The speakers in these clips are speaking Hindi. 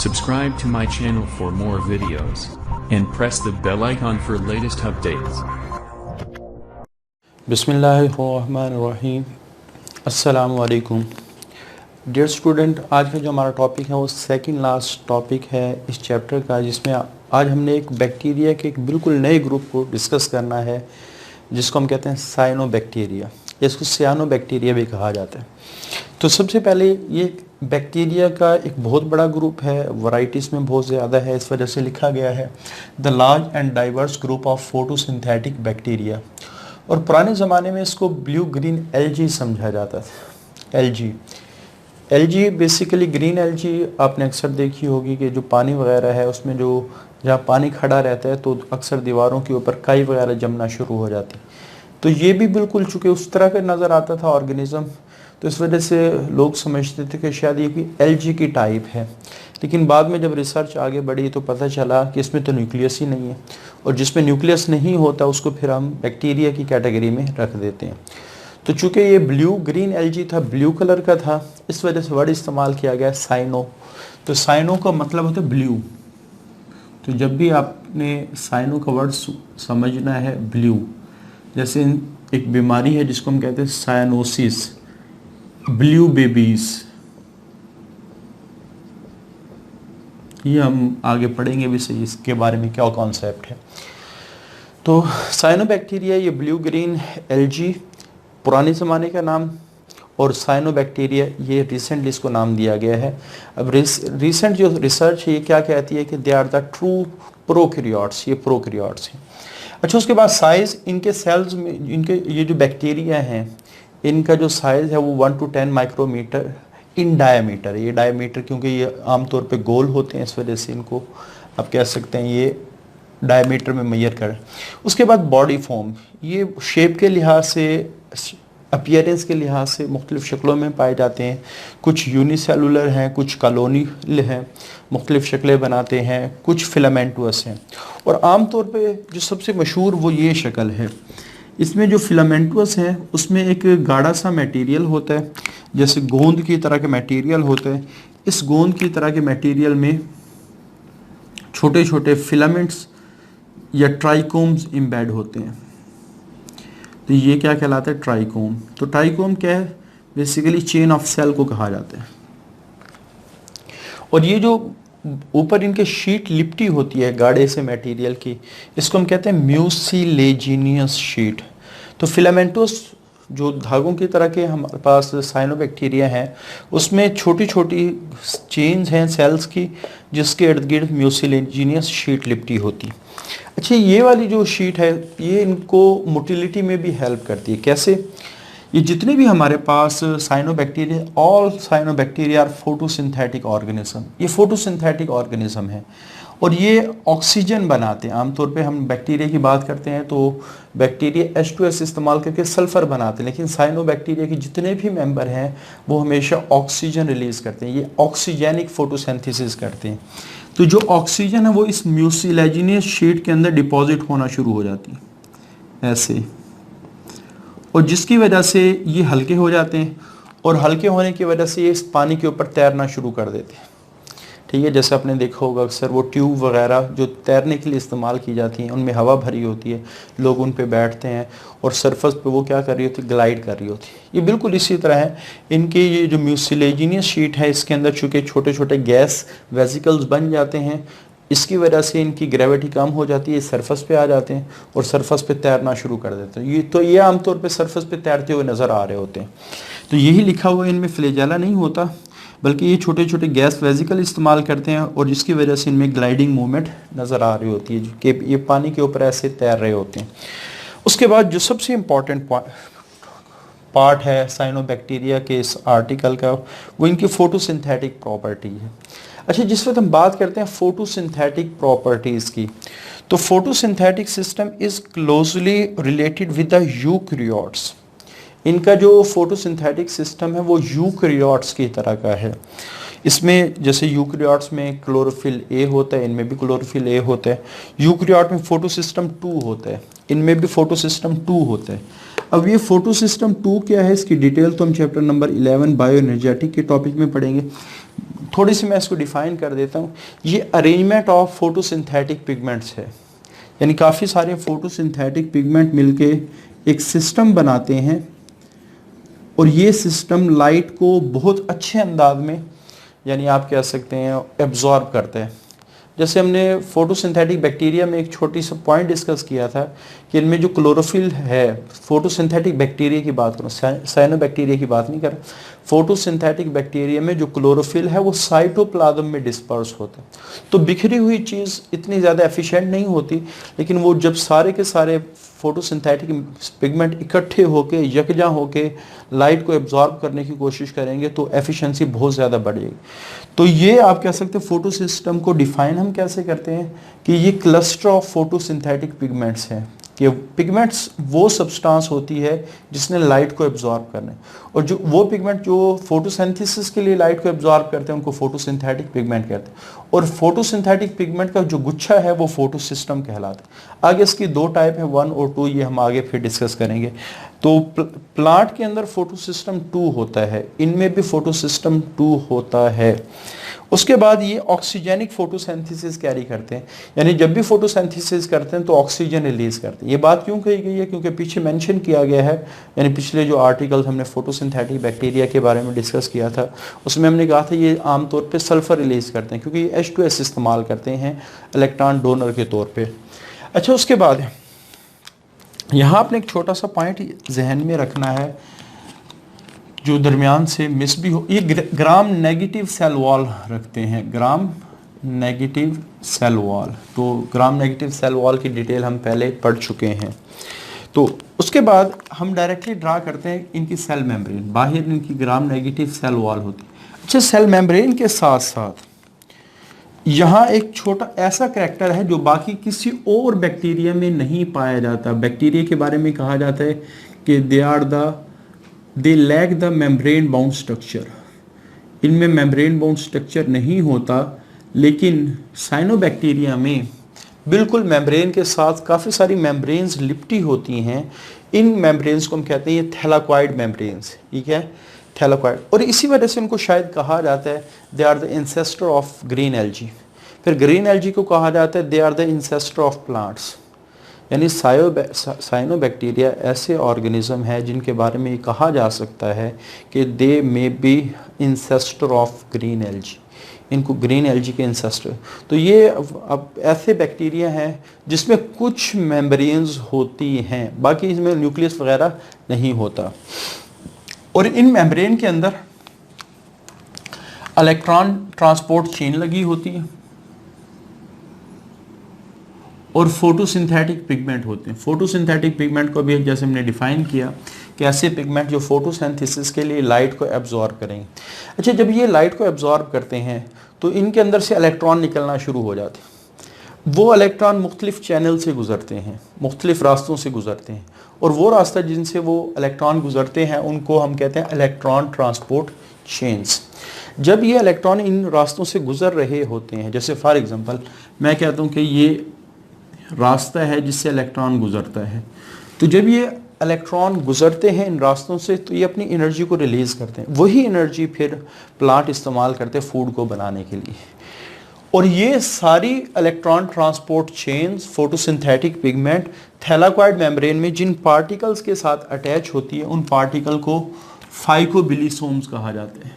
Subscribe to my channel for more videos and press the bell icon for latest updates. बिस्मिल्लाहिर्रहमानिर्रहीम। अस्सलाम वालेकुम डियर स्टूडेंट, आज का जो हमारा टॉपिक है वो सेकंड लास्ट टॉपिक है इस चैप्टर का, जिसमें आज हमने एक बैक्टीरिया के एक बिल्कुल नए ग्रुप को डिस्कस करना है जिसको हम कहते हैं साइनोबैक्टीरिया। इसको सियानोबैक्टीरिया भी कहा जाता है। तो सबसे पहले ये बैक्टीरिया का एक बहुत बड़ा ग्रुप है, वैराइटीज़ में बहुत ज़्यादा है, इस वजह से लिखा गया है the large and diverse group of photosynthetic bacteria. और पुराने ज़माने में इसको ब्लू ग्रीन एल्गी समझा जाता था। एल्गी बेसिकली ग्रीन एल्गी आपने अक्सर देखी होगी कि जो पानी वगैरह है उसमें जो जहाँ पानी खड़ा रहता है तो अक्सर दीवारों के ऊपर काई वगैरह जमना शुरू हो जाती। तो ये भी बिल्कुल चूँकि उस तरह का नज़र आता था ऑर्गेनिज़म, तो इस वजह से लोग समझते थे कि शायद ये कोई एल्गी की टाइप है। लेकिन बाद में जब रिसर्च आगे बढ़ी तो पता चला कि इसमें तो न्यूक्लियस ही नहीं है, और जिसमें न्यूक्लियस नहीं होता उसको फिर हम बैक्टीरिया की कैटेगरी में रख देते हैं। तो चूँकि ये ब्लू ग्रीन एल्गी था, ब्लू कलर का था, इस वजह से वर्ड इस्तेमाल किया गया साइनो। तो साइनो का मतलब होता है ब्लू। तो जब भी आपने साइनो का वर्ड समझना है ब्लू, जैसे एक बीमारी है जिसको हम कहते हैं साइनोसिस, ब्लू बेबीज, ये हम आगे पढ़ेंगे भी सही इसके बारे में क्या कॉन्सेप्ट है। तो साइनोबैक्टीरिया ये ब्लू ग्रीन एल्गी पुराने ज़माने का नाम, और साइनोबैक्टीरिया ये रिसेंटली इसको नाम दिया गया है। अब रिसेंट जो रिसर्च है ये क्या कहती है कि they are the true prokaryotes, ये प्रोकैरियोट्स हैं। अच्छा, उसके बाद साइज़ इनके सेल्स में, इनके ये जो बैक्टीरिया हैं इनका जो साइज़ है वो 1 to 10 माइक्रोमीटर इन डायमीटर। ये डायमीटर क्योंकि ये आमतौर पे गोल होते हैं, इस वजह से इनको आप कह सकते हैं ये डायमीटर में मेजर करें। उसके बाद बॉडी फॉर्म, ये शेप के लिहाज से, अपीयरेंस के लिहाज से मुख्तलिफ़ शक्लों में पाए जाते हैं। कुछ यूनिसेलुलर हैं, कुछ कॉलोनियल हैं, मुख्तलिफ़ शक्लें बनाते हैं, कुछ फिलामेंटस हैं। और आमतौर पे जो सबसे मशहूर वो ये शक्ल है। इसमें जो फिलामेंटस हैं उसमें एक गाढ़ा सा मटेरियल होता है, जैसे गोंद की तरह के मटेरियल होता है। इस गोंद की तरह के मटेरियल में छोटे छोटे फिलामेंट्स या ट्राइकोम्स एम्बेड होते हैं। तो ये क्या कहलाता है? ट्राइकोम। तो ट्राइकोम क्या है? बेसिकली चेन ऑफ सेल को कहा जाता है। और ये जो ऊपर इनके शीट लिपटी होती है गाढ़े से मटेरियल की, इसको हम कहते हैं म्यूसिलेजिनियस शीट। तो फिलामेंटोस जो धागों की तरह के हमारे पास साइनोबैक्टीरिया हैं उसमें छोटी छोटी चेन्स हैं सेल्स की, जिसके इर्द गिर्द म्यूसिलेजिनियस शीट लिपटी होती। अच्छा, ये वाली जो शीट है ये इनको मोटिलिटी में भी हेल्प करती है। कैसे? ये जितने भी हमारे पास cyanobacteria, all cyanobacteria are photosynthetic organism. ये फोटोसिंथेटिक ऑर्गेनिज्म है और ये ऑक्सीजन बनाते हैं। आमतौर पे हम बैक्टीरिया की बात करते हैं तो बैक्टीरिया H2S इस्तेमाल करके सल्फ़र बनाते हैं, लेकिन साइनोबैक्टीरिया के जितने भी मेंबर हैं वो हमेशा ऑक्सीजन रिलीज़ करते हैं। ये ऑक्सीजेनिक फोटोसिंथेसिस करते हैं। तो जो ऑक्सीजन है वो इस म्यूसिलेजिनियस शीट के अंदर डिपॉजिट होना शुरू हो जाती है ऐसे, और जिसकी वजह से ये हल्के हो जाते हैं, और हल्के होने की वजह से ये इस पानी के ऊपर तैरना शुरू कर देते हैं। ठीक है, जैसे आपने देखा होगा अक्सर वो ट्यूब वगैरह जो तैरने के लिए इस्तेमाल की जाती हैं उनमें हवा भरी होती है, लोग उन पे बैठते हैं और सरफेस पे वो क्या कर रही होती है? ग्लाइड कर रही होती है। ये बिल्कुल इसी तरह है। इनके ये जो म्यूसिलेजिनियस शीट है इसके अंदर चूँकि छोटे छोटे गैस वेसिकल्स बन जाते हैं, इसकी वजह से इनकी ग्रेविटी कम हो जाती है, सरफेस पे आ जाते हैं और सरफेस पे तैरना शुरू कर देते हैं। ये आमतौर पे सरफेस पे तैरते हुए नज़र आ रहे होते हैं। तो यही लिखा हुआ इनमें फ्लैजेला नहीं होता, बल्कि ये छोटे छोटे गैस वेसिकल इस्तेमाल करते हैं और जिसकी वजह से इनमें ग्लाइडिंग मूवमेंट नज़र आ रही होती है कि ये पानी के ऊपर ऐसे तैर रहे होते हैं। उसके बाद जो सबसे इम्पॉर्टेंट पार्ट है साइनोबैक्टीरिया के इस आर्टिकल का, वो इनकी फोटोसिंथेटिक प्रॉपर्टी है। अच्छा, जिस वक्त हम बात करते हैं फोटोसिंथेटिक प्रॉपर्टीज़ की, तो photosynthetic system is closely related with the eukaryotes. इनका जो फोटोसिंथेटिक सिस्टम है वो यूकैरियोट्स की तरह का है। इसमें जैसे यूकैरियोट्स में क्लोरोफिल ए होता है, इनमें भी क्लोरोफिल ए होता है। यूकैरियोट में फोटोसिस्टम 2 होता है, इनमें भी फोटोसिस्टम 2 होता है। अब ये फोटोसिस्टम 2 क्या है, इसकी डिटेल तो हम चैप्टर नंबर 11 बायो एनर्जेटिक के टॉपिक में पढ़ेंगे। थोड़ी सी मैं इसको डिफाइन कर देता हूँ। ये अरेंजमेंट ऑफ फोटोसिंथेटिक पिगमेंट्स है, यानी काफ़ी सारे फोटोसिंथेटिक पिगमेंट मिलके एक सिस्टम बनाते हैं और ये सिस्टम लाइट को बहुत अच्छे अंदाज में, यानी आप कह सकते हैं, एब्जॉर्ब करता है। जैसे हमने फोटोसिंथेटिक बैक्टीरिया में एक छोटी सा पॉइंट डिस्कस किया था कि इनमें जो क्लोरोफिल है, फोटोसिंथेटिक बैक्टीरिया की बात करूँ, साइनोबैक्टीरिया की बात नहीं कर रहा, फोटोसिंथेटिक बैक्टीरिया में जो क्लोरोफिल है वो साइटोप्लाज्म में डिस्पर्स होता है। तो बिखरी हुई चीज़ इतनी ज़्यादा एफिशिएंट नहीं होती, लेकिन वो जब सारे के सारे फोटोसिंथेटिक पिगमेंट इकट्ठे होके यकजा होके लाइट को एब्जॉर्ब करने की कोशिश करेंगे तो एफिशिएंसी बहुत ज़्यादा बढ़ेगी। तो ये आप कह सकते हैं फोटो सिस्टम को डिफाइन हम कैसे करते हैं कि ये क्लस्टर ऑफ फोटोसिंथेटिक पिगमेंट्स हैं, कि पिगमेंट्स वो सब्सटेंस होती है जिसने लाइट को एब्जॉर्ब करना है, और जो वो पिगमेंट जो फोटोसिंथेसिस के लिए लाइट को एब्जॉर्ब करते हैं उनको फोटोसिंथेटिक पिगमेंट कहते हैं, और फोटोसिंथेटिक पिगमेंट का जो गुच्छा है वो फोटोसिस्टम कहलाता है। आगे इसकी दो टाइप है, 1 और 2, ये हम आगे फिर डिस्कस करेंगे। तो प्लांट के अंदर फोटोसिस्टम 2 होता है, इनमें भी फोटोसिस्टम 2 होता है। उसके बाद ये ऑक्सीजेनिक फोटोसिंथेसिस कैरी करते हैं, यानी जब भी फोटोसिंथेसिस करते हैं तो ऑक्सीजन रिलीज करते हैं। ये बात क्यों कही गई है, क्योंकि पीछे मेंशन किया गया है, यानी पिछले जो आर्टिकल्स हमने फोटोसिंथेटिक बैक्टीरिया के बारे में डिस्कस किया था उसमें हमने कहा था ये आमतौर पे सल्फर रिलीज करते हैं, क्योंकि ये H2S इस्तेमाल करते हैं इलेक्ट्रॉन डोनर के तौर पर। अच्छा, उसके बाद यहाँ आपने एक छोटा सा पॉइंट जहन में रखना है जो दरमियान से मिस भी हो, ये ग्राम नेगेटिव सेल वॉल रखते हैं, ग्राम नेगेटिव सेल वॉल। तो ग्राम नेगेटिव सेल वॉल की डिटेल हम पहले पढ़ चुके हैं। तो उसके बाद हम डायरेक्टली ड्रा करते हैं इनकी सेल मेम्ब्रेन, बाहर इनकी ग्राम नेगेटिव सेल वॉल होती है। अच्छा, सेल मेम्ब्रेन के साथ साथ यहाँ एक छोटा ऐसा करैक्टर है जो बाकी किसी और बैक्टीरिया में नहीं पाया जाता। बैक्टीरिया के बारे में कहा जाता है कि they lack the membrane bound structure, इनमें मेम्ब्रेन बाउंड स्ट्रक्चर नहीं होता, लेकिन साइनोबैक्टीरिया में बिल्कुल मेम्ब्रेन के साथ काफ़ी सारी मेम्ब्रेन्स लिपटी होती हैं। इन मेम्ब्रेन्स को हम कहते हैं ये थैलाकॉइड मेम्ब्रेन्स, ठीक है, थैलाकॉइड। और इसी वजह से उनको शायद कहा जाता है they are the ancestor of green algae. फिर ग्रीन एल्जी को कहा जाता है they are the ancestor of plants, यानी साइनोबैक्टीरिया ऐसे ऑर्गेनिज्म है जिनके बारे में ये कहा जा सकता है कि they may be ancestor of green algae, इनको ग्रीन एल्जी के इंसेस्टर। तो ये अब ऐसे बैक्टीरिया हैं जिसमें कुछ मेम्ब्रेन्स होती हैं, बाकी इसमें न्यूक्लियस वगैरह नहीं होता। और इन मेम्ब्रेन के अंदर इलेक्ट्रॉन ट्रांसपोर्ट चेन लगी होती है और फोटोसिंथेटिक पिगमेंट होते हैं। फोटोसिंथेटिक पिगमेंट को भी जैसे हमने डिफाइन किया कि ऐसे पिगमेंट जो फोटोसिंथेसिस के लिए लाइट को एब्जॉर्ब करेंगे। अच्छा, जब ये लाइट को एब्जॉर्ब करते हैं तो इनके अंदर से इलेक्ट्रॉन निकलना शुरू हो जाते हैं। वो इलेक्ट्रॉन मुख्तलिफ चैनल से गुजरते हैं, मुख्तलिफ रास्तों से गुजरते हैं, और वो रास्ता जिनसे वो इलेक्ट्रॉन गुजरते हैं उनको हम कहते हैं इलेक्ट्रॉन ट्रांसपोर्ट चेन्स। जब ये इलेक्ट्रॉन इन रास्तों से गुजर रहे होते हैं, जैसे फॉर एग्जांपल मैं कहता हूँ कि ये रास्ता है जिससे इलेक्ट्रॉन गुजरता है, तो जब ये इलेक्ट्रॉन गुजरते हैं इन रास्तों से तो ये अपनी एनर्जी को रिलीज़ करते हैं। वही एनर्जी फिर प्लांट इस्तेमाल करते हैं फूड को बनाने के लिए। और ये सारी electron transport chains photosynthetic pigment thylakoid membrane में जिन पार्टिकल्स के साथ अटैच होती है उन पार्टिकल को फाइकोबिलिसोम्स कहा जाता है।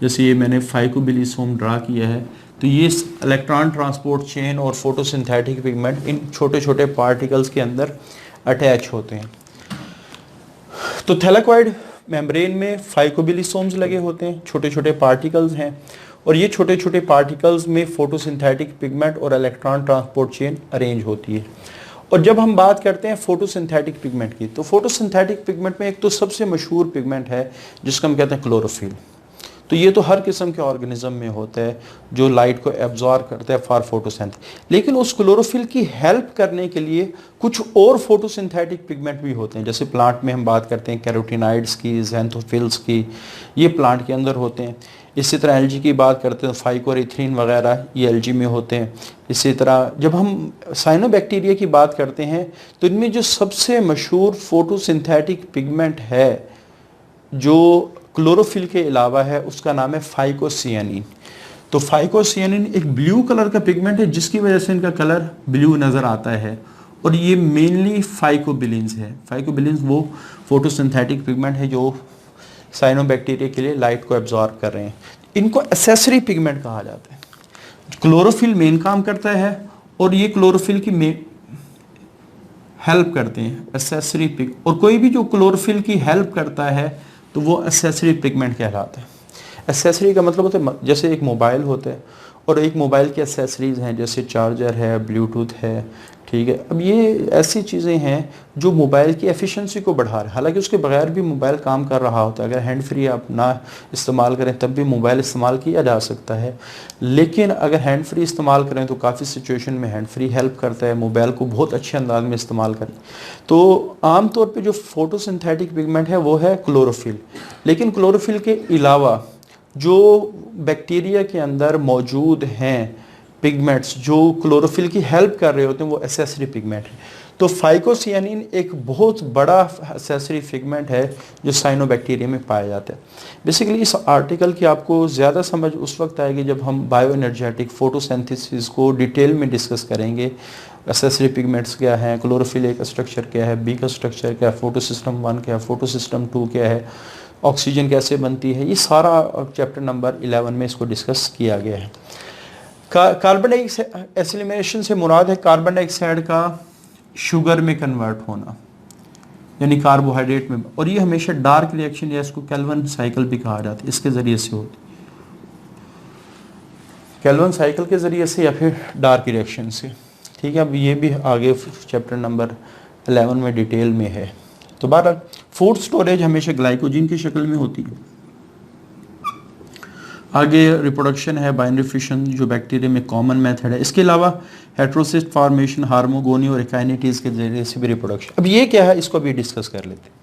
जैसे ये मैंने फाइकोबिलिसोम ड्रा किया है, तो ये इलेक्ट्रॉन ट्रांसपोर्ट चेन और फोटोसिंथेटिक पिगमेंट इन छोटे छोटे पार्टिकल्स के अंदर अटैच होते हैं। तो थैलाकॉइड मेम्ब्रेन में फाइकोबिलिसोम्स लगे होते हैं, छोटे छोटे पार्टिकल्स हैं, और ये छोटे छोटे पार्टिकल्स में फोटोसिंथेटिक पिगमेंट और इलेक्ट्रॉन ट्रांसपोर्ट चेन अरेंज होती है। और जब हम बात करते हैं फोटोसिंथेटिक पिगमेंट की, तो फोटोसिंथेटिक पिगमेंट में एक तो सबसे मशहूर पिगमेंट है जिसको हम कहते हैं क्लोरोफिल। तो ये तो हर किस्म के ऑर्गेनिज्म में होता है जो लाइट को एब्जॉर्ब करता है फॉर फोटोसिंथेसिस, लेकिन उस क्लोरोफिल की हेल्प करने के लिए कुछ और फोटोसिंथेटिक पिगमेंट भी होते हैं। जैसे प्लांट में हम बात करते हैं कैरोटीनाइड्स की, ज़ैंथोफिल्स की, ये प्लांट के अंदर होते हैं। इसी तरह एल्गी की बात करते हैं, फाइकोरिथ्रिन वगैरह ये एल्गी में होते हैं। इसी तरह जब हम साइनोबैक्टीरिया की बात करते हैं तो इनमें जो सबसे मशहूर फोटोसिंथेटिक पिगमेंट है जो क्लोरोफिल के अलावा है, उसका नाम है फाइकोसियानिन। तो फाइकोसियानिन एक ब्लू कलर का पिगमेंट है जिसकी वजह से इनका कलर ब्लू नज़र आता है, और ये मेनली फाइकोबिलिन्स है। फाइकोबिलिन्स वो फोटोसिंथेटिक पिगमेंट है जो साइनोबैक्टीरिया के लिए लाइट को एब्जॉर्ब कर रहे हैं। इनको एसेसरी पिगमेंट कहा जाता है। क्लोरोफिल मेन काम करता है और ये क्लोरोफिल की हेल्प करते हैं, एसेसरी पिग। और कोई भी जो क्लोरोफिल की हेल्प करता है तो वो एसेसरी पिगमेंट कहलाता है। एसेसरी का मतलब होता है जैसे एक मोबाइल होता है और एक मोबाइल की एसेसरीज हैं, जैसे चार्जर है, ब्लूटूथ है, ठीक है। अब ये ऐसी चीज़ें हैं जो मोबाइल की एफिशिएंसी को बढ़ा रहे हैं। हालांकि उसके बगैर भी मोबाइल काम कर रहा होता है, अगर हैंड फ्री आप ना इस्तेमाल करें तब भी मोबाइल इस्तेमाल किया जा सकता है। लेकिन अगर हैंड फ्री इस्तेमाल करें तो काफ़ी सिचुएशन में हैंड फ्री हेल्प करता है मोबाइल को बहुत अच्छे अंदाज में इस्तेमाल करें। तो आमतौर पर जो फोटोसिंथेटिक पिगमेंट है वो है क्लोरोफिल। लेकिन क्लोरोफिल के अलावा जो बैक्टीरिया के अंदर मौजूद हैं पिगमेंट्स जो क्लोरोफिल की हेल्प कर रहे होते हैं वो एसेसरी पिगमेंट है। तो फाइकोसियानिन एक बहुत बड़ा एसेसरी पिगमेंट है जो साइनोबैक्टीरिया में पाया जाता है। बेसिकली इस आर्टिकल की आपको ज़्यादा समझ उस वक्त आएगी जब हम बायो एनर्जेटिक फोटोसिंथेसिस को डिटेल में डिस्कस करेंगे। एसेसरी पिगमेंट्स क्या हैं, क्लोरोफिल ए का स्ट्रक्चर क्या है, बी का स्ट्रक्चर क्या है, फोटोसिस्टम 1 क्या है, फोटोसिस्टम 2 क्या है, ऑक्सीजन कैसे बनती है, ये सारा चैप्टर नंबर 11 में इसको डिस्कस किया गया है। कार्बन डाइऑक्साइड एसिलिमिनेशन से मुराद है कार्बन डाइऑक्साइड का शुगर में कन्वर्ट होना, यानी कार्बोहाइड्रेट में। और ये हमेशा डार्क रिएक्शन या इसको कैल्विन साइकिल भी कहा जाता है, इसके ज़रिए से होती है, कैल्विन साइकिल के ज़रिए से या फिर डार्क रिएक्शन से, ठीक है। अब ये भी आगे चैप्टर नंबर 11 में डिटेल में है। तो बहरहाल फूड स्टोरेज हमेशा ग्लाइकोजन की शक्ल में होती है। आगे रिप्रोडक्शन है बाइनरी फिशन जो बैक्टीरिया में कॉमन मेथड है। इसके अलावा हेट्रोसिस्ट फॉर्मेशन, हार्मोगोनी और एकाइनेटीज के जरिए से भी रिप्रोडक्शन। अब ये क्या है इसको भी डिस्कस कर लेते हैं।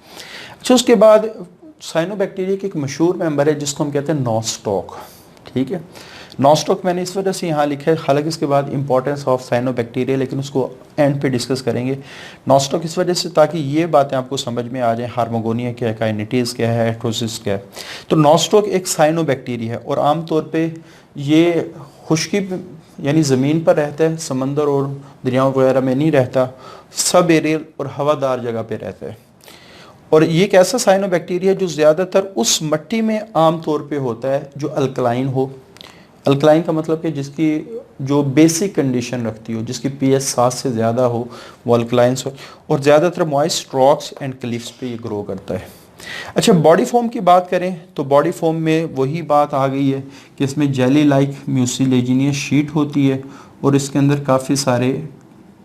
अच्छा, उसके बाद साइनोबैक्टीरिया के एक मशहूर मेंबर है जिसको हम कहते हैं नॉस्टॉक, ठीक है। नॉस्टॉक मैंने इस वजह से यहाँ लिखा है, हालांकि इसके बाद इंपॉर्टेंस ऑफ साइनोबैक्टीरिया, लेकिन उसको एंड पे डिस्कस करेंगे। नॉस्टॉक इस वजह से ताकि ये बातें आपको समझ में आ जाए, हार्मोगोनिया क्या है, काइनेटीज क्या है, हेट्रोसिस क्या है। तो नॉस्टॉक एक साइनोबैक्टीरिया है और आमतौर पे ये खुश्की यानी ज़मीन पर रहता है, समंदर और दरियाओं वगैरह में नहीं रहता, सब एरियल और हवादार जगह पे रहता है। और ये एक ऐसा साइनोबैक्टीरिया जो ज़्यादातर उस मिट्टी में आमतौर पे होता है जो अल्कलाइन हो। अल्कलाइन का मतलब कि जिसकी जो बेसिक कंडीशन रखती हो, जिसकी pH 7 से ज़्यादा हो, वो अल्कलाइंस हो। और ज़्यादातर मॉइस्ट रॉक्स एंड क्लिफ्स पे ये ग्रो करता है। अच्छा, बॉडी फॉर्म की बात करें तो बॉडी फॉर्म में वही बात आ गई है कि इसमें जेली लाइक म्यूसिलेजिनियस शीट होती है और इसके अंदर काफ़ी सारे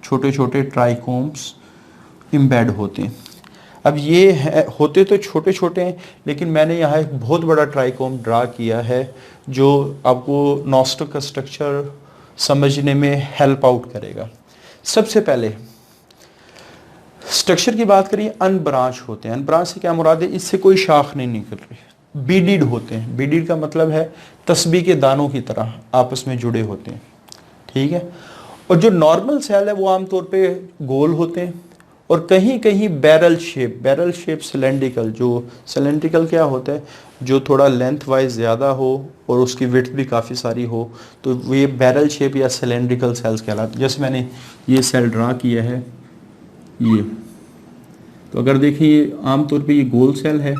छोटे छोटे ट्राइकोम्स इम्बेड होते हैं। अब ये होते तो छोटे छोटे हैं, लेकिन मैंने यहाँ एक बहुत बड़ा ट्राइकोम ड्रा किया है जो आपको नॉस्टॉक का स्ट्रक्चर समझने में हेल्प आउट करेगा। सबसे पहले स्ट्रक्चर की बात करिए, अनब्रांच होते हैं। अनब्रांच से क्या मुराद है, इससे कोई शाख नहीं निकल रही। बीडिड होते हैं, बीडिड का मतलब है तस्बीह के दानों की तरह आपस में जुड़े होते हैं, ठीक है। और जो नॉर्मल सेल है वो आमतौर पे गोल होते हैं और कहीं कहीं बैरल शेप सिलेंड्रिकल। जो सिलेंड्रिकल क्या होता है, जो थोड़ा लेंथ वाइज ज़्यादा हो और उसकी विड्थ भी काफ़ी सारी हो, तो ये बैरल शेप या सिलेंड्रिकल सेल्स कहलाते हैं। जैसे मैंने ये सेल ड्रा किया है, ये तो अगर देखिए आमतौर पे ये गोल सेल है,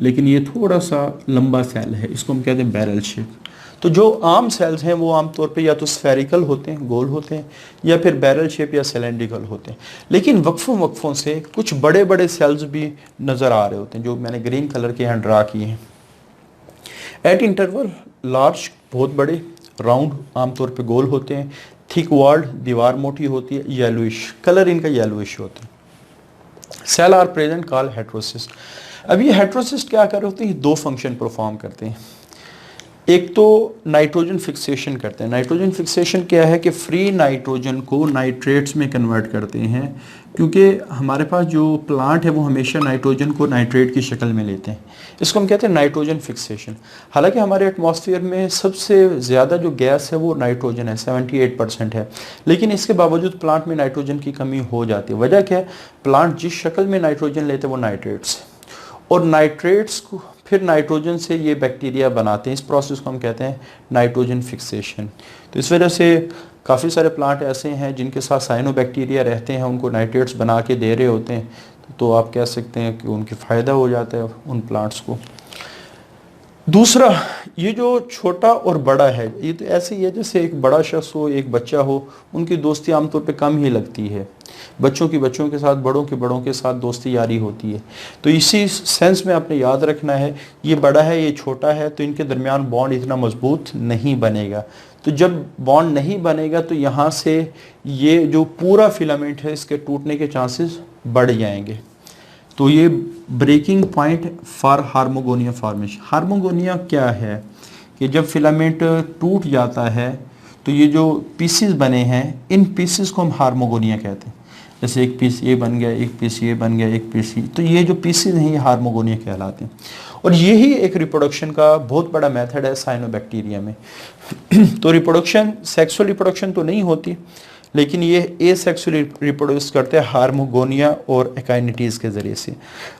लेकिन ये थोड़ा सा लंबा सेल है, इसको हम कहते हैं बैरल शेप। तो जो आम सेल्स हैं वो आमतौर पे या तो स्फेरिकल होते हैं, गोल होते हैं, या फिर बैरल शेप या सिलेंड्रिकल होते हैं। लेकिन वक्फों से कुछ बड़े बड़े सेल्स भी नज़र आ रहे होते हैं जो मैंने ग्रीन कलर के यहाँ ड्रा किए हैं। एट इंटरवल लार्ज, बहुत बड़े, राउंड, आमतौर पे गोल होते हैं, थिक वॉल्ड, दीवार मोटी होती है, येलोइश, कलर इनका येलोइश होता है। Cell are present call heterocyst. अब ये हेट्रोसिस्ट क्या कर रहे होते हैं, दो फंक्शन परफॉर्म करते हैं। एक तो नाइट्रोजन फिक्सेशन करते हैं। नाइट्रोजन फिक्सेशन क्या है कि फ्री नाइट्रोजन को नाइट्रेट्स में कन्वर्ट करते हैं, क्योंकि हमारे पास जो प्लांट है वो हमेशा नाइट्रोजन को नाइट्रेट की शक्ल में लेते हैं। इसको हम कहते हैं नाइट्रोजन फिक्सेशन। हालांकि हमारे एटमॉस्फेयर में सबसे ज़्यादा जो गैस है वो नाइट्रोजन है, 78% है, लेकिन इसके बावजूद प्लांट में नाइट्रोजन की कमी हो जाती है। वजह क्या है, प्लांट जिस शक्ल में नाइट्रोजन लेते हैं वो नाइट्रेट्स, और नाइट्रेट्स को फिर नाइट्रोजन से ये बैक्टीरिया बनाते हैं। इस प्रोसेस को हम कहते हैं नाइट्रोजन फिक्सेशन। तो इस वजह से काफ़ी सारे प्लांट ऐसे हैं जिनके साथ साइनोबैक्टीरिया रहते हैं, उनको नाइट्रेट्स बना के दे रहे होते हैं, तो आप कह सकते हैं कि उनकी फ़ायदा हो जाता है उन प्लांट्स को। दूसरा, ये जो छोटा और बड़ा है, ये तो ऐसे ही है जैसे एक बड़ा शख्स हो, एक बच्चा हो, उनकी दोस्ती आमतौर पे कम ही लगती है। बच्चों की बच्चों के साथ, बड़ों की बड़ों के साथ दोस्ती यारी होती है। तो इसी सेंस में आपने याद रखना है, ये बड़ा है, ये छोटा है, तो इनके दरमियान बॉन्ड इतना मजबूत नहीं बनेगा। तो जब बॉन्ड नहीं बनेगा तो यहाँ से ये जो पूरा फिलामेंट है इसके टूटने के चांसेस बढ़ जाएंगे। तो ये ब्रेकिंग पॉइंट फॉर हार्मोगोनिया फॉर्मेशन। हार्मोगोनिया क्या है कि जब फिलामेंट टूट जाता है तो ये जो पीसेस बने हैं, इन पीसेस को हम हार्मोगोनिया कहते हैं। जैसे एक पीस ये बन गया, एक पीस ये बन गया, एक पीस ये, तो ये जो पीसेस हैं ये हार्मोगोनिया कहलाते हैं। और यही एक रिप्रोडक्शन का बहुत बड़ा मेथड है साइनोबैक्टीरिया में। तो रिप्रोडक्शन, सेक्सुअल रिप्रोडक्शन तो नहीं होती, लेकिन ये एसेक्सुअली रिप्रोड्यूस करते हैं हार्मोगोनिया और एकाइनेटीज के ज़रिए से।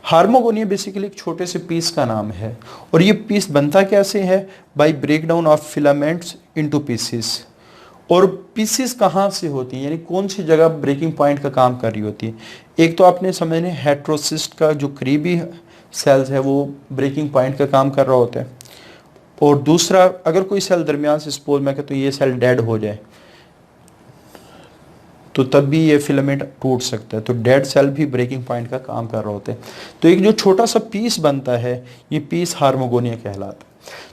हार्मोगोनिया बेसिकली एक छोटे से पीस का नाम है, और ये पीस बनता कैसे है? By breakdown of filaments into pieces. और पीसेस कहाँ से होती हैं, यानी कौन सी जगह ब्रेकिंग पॉइंट का काम कर रही होती है? एक तो आपने समझने हेट्रोसिस्ट का जो करीबी सेल्स है वो ब्रेकिंग पॉइंट का काम कर रहा होता है, और दूसरा अगर कोई सेल दरमियान से सपोज मैं कहता हूँ ये सेल डेड हो जाए तो तब भी ये फिलामेंट टूट सकता है। तो डेड सेल भी ब्रेकिंग पॉइंट का काम कर रहे होते हैं। तो एक जो छोटा सा पीस बनता है, ये पीस हार्मोगोनिया कहलाता है।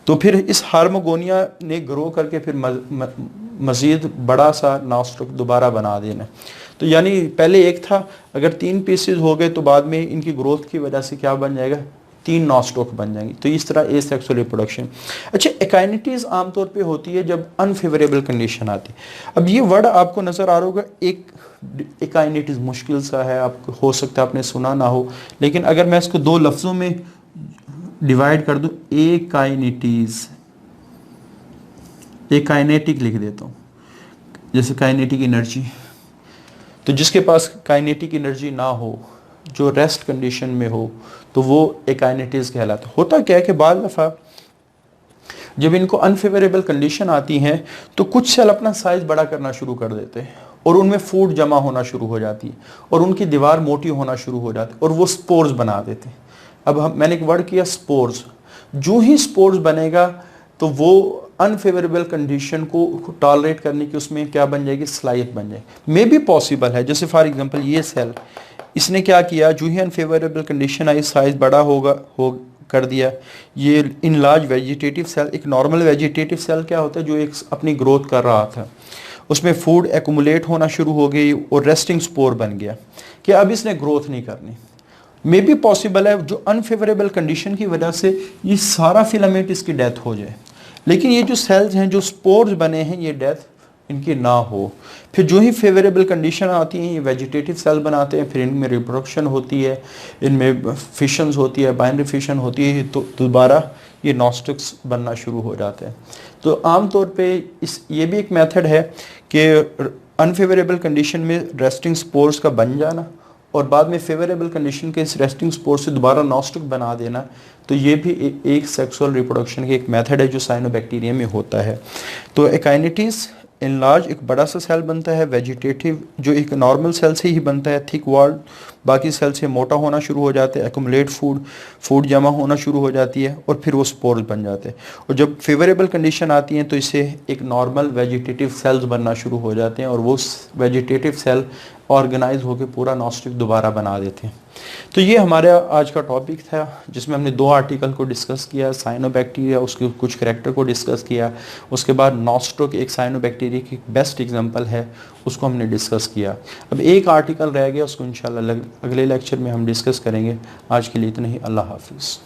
तो फिर इस हार्मोगोनिया ने ग्रो करके फिर मज़ीद बड़ा सा नॉस्ट्रोक दोबारा बना देना। तो यानी पहले एक था, अगर 3 पीसेस हो गए तो बाद में इनकी ग्रोथ की वजह से क्या बन जाएगा? 3 नॉस्ट्रोक बन जाएंगी। तो इस तरह एसेक्सुअल रिप्रोडक्शन। अच्छा, एकाइनेटीज आमतौर पे होती है जब अनफेवरेबल कंडीशन आती है। अब ये वर्ड आपको नज़र आ रहा होगा, एक एकाइनेटीज मुश्किल सा है, आपको हो सकता है आपने सुना ना हो, लेकिन अगर मैं इसको 2 लफ्ज़ों में डिवाइड कर दूं, एकाइनेटीज, एक काइनेटिक लिख देता हूँ, जैसे काइनेटिक एनर्जी। तो जिसके पास काइनेटिक एनर्जी ना हो, जो रेस्ट कंडीशन में हो, तो वो एकाइनेटीज कहलाता। होता क्या है कि बार दफ़ा जब इनको अनफेवरेबल कंडीशन आती हैं तो कुछ सेल अपना साइज बड़ा करना शुरू कर देते हैं और उनमें फूड जमा होना शुरू हो जाती है और उनकी दीवार मोटी होना शुरू हो जाती है और वो स्पोर्स बना देते हैं। अब मैंने एक वर्ड किया स्पोर्स। जो ही स्पोर्स बनेगा तो वो अनफेवरेबल कंडीशन को टॉलरेट करने की उसमें क्या बन जाएगी? स्लाइट बन जाएगी। मे भी पॉसिबल है, जैसे फॉर एग्जांपल ये सेल, इसने क्या किया, जो ही अनफेवरेबल कंडीशन आई साइज बड़ा हो कर दिया। ये इन लार्ज वेजिटेटिव सेल, एक नॉर्मल वेजिटेटिव सेल क्या होता है जो एक अपनी ग्रोथ कर रहा था, उसमें फूड एक्यूमुलेट होना शुरू हो गई और रेस्टिंग स्पोर बन गया कि अब इसने ग्रोथ नहीं करनी। मे भी पॉसिबल है जो अनफेवरेबल कंडीशन की वजह से ये सारा फिलामेंट इसकी डेथ हो जाए, लेकिन ये जो सेल्स हैं जो स्पोर्स बने हैं ये डेथ इनकी ना हो। फिर जो ही फेवरेबल कंडीशन आती हैं ये वेजिटेटिव सेल बनाते हैं, फिर इनमें रिप्रोडक्शन होती है, इनमें फिशंस होती है, बाइनरी फिशन होती है, तो दोबारा ये नॉस्टिक्स बनना शुरू हो जाते हैं। तो आमतौर पे ये भी एक मेथड है कि अनफेवरेबल कंडीशन में रेस्टिंग स्पोर्स का बन जाना और बाद में फेवरेबल कंडीशन के इस रेस्टिंग स्पोर्स से दोबारा नॉस्टिक बना देना। तो ये भी एक सेक्सुअल रिप्रोडक्शन की एक मेथड है जो साइनोबैक्टीरिया में होता है। तो एकाइनेटीज इन लार्ज एक बड़ा सा सेल बनता है, वेजिटेटिव जो एक नॉर्मल सेल से ही बनता है, थिक वॉल्ड, बाकी सेल से मोटा होना शुरू हो जाते हैं, एक्यूमुलेट फूड जमा होना शुरू हो जाती है और फिर वो स्पोर्स बन जाते हैं। और जब फेवरेबल कंडीशन आती हैं तो इससे एक नॉर्मल वेजिटेटिव सेल्स बनना शुरू हो जाते हैं और वो वेजिटेटिव सेल ऑर्गेनाइज होकर पूरा नॉस्टिक दोबारा बना देते हैं। तो ये हमारा आज का टॉपिक था जिसमें हमने 2 आर्टिकल को डिस्कस किया, साइनोबैक्टीरिया उसके कुछ करैक्टर को डिस्कस किया, उसके बाद नॉस्ट्रोक एक साइनोबैक्टीरिया की बेस्ट एग्जांपल है उसको हमने डिस्कस किया। अब एक आर्टिकल रह गया, उसको इंशाल्लाह अगले लेक्चर में हम डिस्कस करेंगे। आज के लिए इतना ही, अल्लाह हाफिज़।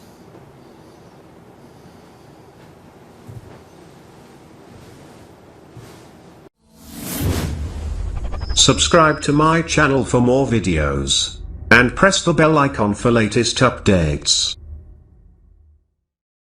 Subscribe to my channel for more videos and press the bell icon for latest updates.